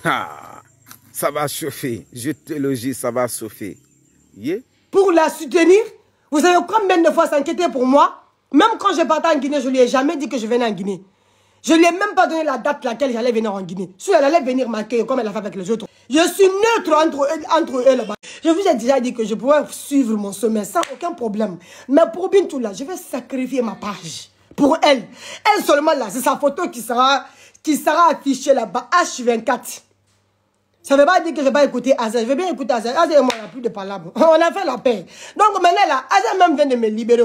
Ah, ça va chauffer. Je te le dis, ça va chauffer. Yeah. Pour la soutenir, vous savez combien de fois s'inquiéter pour moi? Même quand je partais en Guinée, je ne lui ai jamais dit que je venais en Guinée. Je ne lui ai même pas donné la date laquelle j'allais venir en Guinée. Si elle allait venir m'accueillir comme elle a fait avec les autres. Je suis neutre entre eux là-bas. Je vous ai déjà dit que je pourrais suivre mon sommet sans aucun problème. Mais pour Bintou là, je vais sacrifier ma page. Pour elle. Elle seulement là, c'est sa photo qui sera affichée là-bas. H24. Ça ne veut pas dire que je ne vais pas écouter Aza. Je vais bien écouter Aza. Aza et moi, on n'a plus de palabre. On a fait la paix. Donc maintenant là, Aza même vient de me libérer.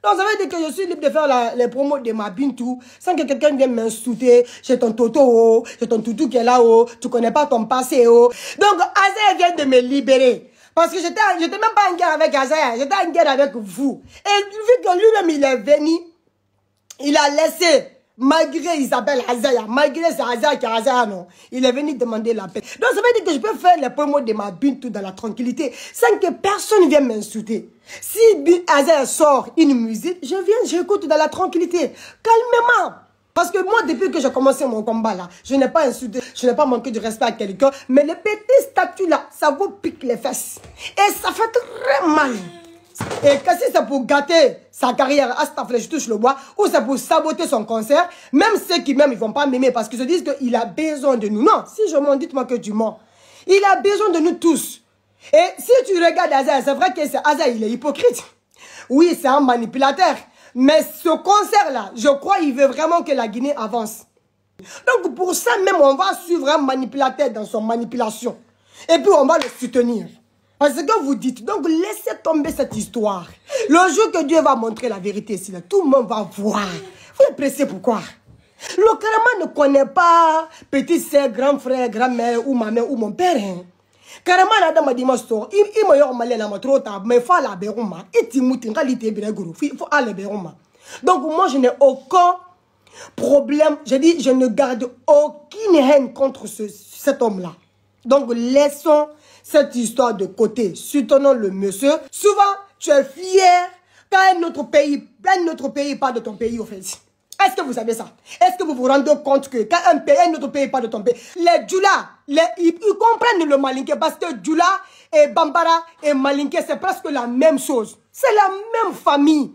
Donc ça veut dire que je suis libre de faire les promos de ma Bintou sans que quelqu'un vienne m'insulter. J'ai ton Toto, j'ai ton toutou qui est là-haut, tu connais pas ton passé. Donc Aza vient de me libérer. Parce que j'étais même pas en guerre avec Aza, j'étais en guerre avec vous. Et vu que lui-même il est venu, il a laissé, malgré Isabelle Azaya, malgré c'est Azaya qui est Azaya, non, il est venu demander la paix. Donc ça veut dire que je peux faire les promos de ma Bintou dans la tranquillité sans que personne vienne m'insulter. Si Azaya sort une musique, je viens, j'écoute dans la tranquillité, calmement. Parce que moi, depuis que j'ai commencé mon combat là, je n'ai pas insulté, je n'ai pas manqué de respect à quelqu'un, mais les petits statuts là, ça vous pique les fesses. Et ça fait très mal. Et que si c'est pour gâter sa carrière, à cette flèche, je touche le bois, ou c'est pour saboter son concert, même ceux qui m'aiment, ils ne vont pas m'aimer parce qu'ils se disent qu'il a besoin de nous. Non, si je mens, dites-moi que tu mens. Il a besoin de nous tous. Et si tu regardes Aza, c'est vrai que Aza, il est hypocrite. Oui, c'est un manipulateur. Mais ce concert-là, je crois qu'il veut vraiment que la Guinée avance. Donc pour ça même, on va suivre un manipulateur dans son manipulation. Et puis on va le soutenir. Parce que vous dites, donc laissez tomber cette histoire. Le jour que Dieu va montrer la vérité ici, tout le monde va voir. Vous êtes pressé pourquoi? Le Karama ne connaît pas petit sœur, grand frère, grand-mère, ou ma mère, ou mon père. Hein. Karama n'a pas dit, il m'a dit, il m'a trop tard, mais il faut aller Beroma. Il faut aller Beroma. Donc moi, je n'ai aucun problème. Je dis, je ne garde aucune haine contre cet homme-là. Donc laissons cette histoire de côté, soutenons le monsieur. Souvent, tu es fier quand un autre pays parle de ton pays, au fait. Est-ce que vous savez ça? Est-ce que vous vous rendez compte que quand un autre pays parle de ton pays, les Djoula, ils comprennent le Malinké parce que Djoula et Bambara et Malinké, c'est presque la même chose. C'est la même famille.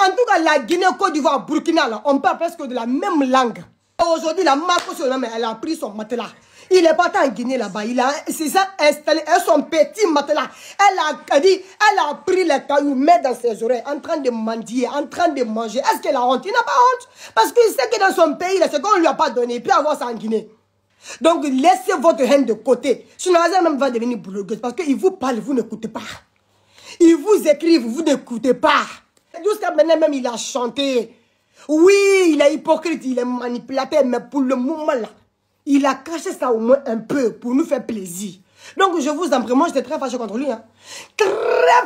En tout cas, la Guinée, Côte d'Ivoire, Burkina, là, on parle presque de la même langue. Aujourd'hui, la Marco, elle a pris son matelas. Il est parti en Guinée là-bas. Il a installé son petit matelas. Elle a pris les cailloux, met dans ses oreilles, en train de mendier, en train de manger. Est-ce qu'elle a honte? Il n'a pas honte. Parce qu'il sait que dans son pays, c'est qu'on ne lui a pas donné. Il peut avoir ça en Guinée. Donc, laissez votre haine de côté. Sinon, Azar même va devenir blogueuse. Parce qu'il vous parle, vous n'écoutez pas. Il vous écrive, vous n'écoutez pas. Jusqu'à maintenant, même, il a chanté. Oui, il est hypocrite, il est manipulateur, mais pour le moment là, il a caché ça au moins un peu pour nous faire plaisir. Donc je vous en prie, moi j'étais très fâché contre lui. Hein. Très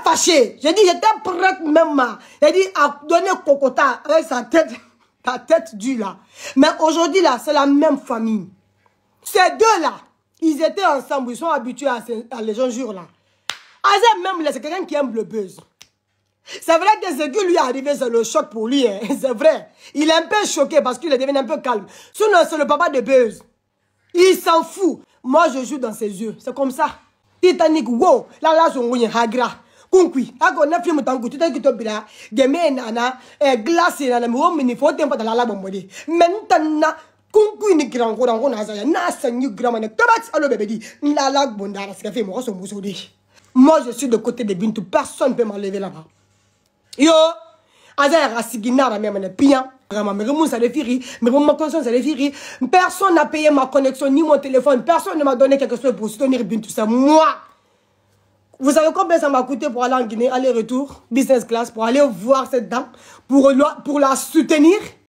fâché. J'ai dit, j'étais prête même j'ai dit à donner Kokota avec sa tête, ta tête dure là. Mais aujourd'hui là, c'est la même famille. Ces deux là, ils étaient ensemble, ils sont habitués à les gens jurent là. Azar même là, c'est quelqu'un qui aime le buzz. C'est vrai que ce qui lui est arrivé, c'est le choc pour lui. Hein. C'est vrai. Il est un peu choqué parce qu'il est devenu un peu calme. Sinon, c'est le papa de Buzz. Il s'en fout. Moi, je joue dans ses yeux. C'est comme ça. Titanic, wow. Là, son hagra. Kunkui. Ako na film tangu. Titanic to bila. Game nana. Glace nana. Mi faut tempo dans la bombode. Maintenant, kunkui ni grand ko dans na saya. Na sanyu grand ne. Tabat allo bébé dit. La bondara. C'est fait moi son moussoudi. Moi, je suis de côté de Bintou. Personne ne peut m'enlever là-bas. Yo, Azar Rasigina, même pia, personne n'a payé ma connexion ni mon téléphone, personne ne m'a donné quelque chose pour soutenir Bintou, c'est moi. Vous savez combien ça m'a coûté pour aller en Guinée, aller-retour, business class, pour aller voir cette dame, pour la soutenir?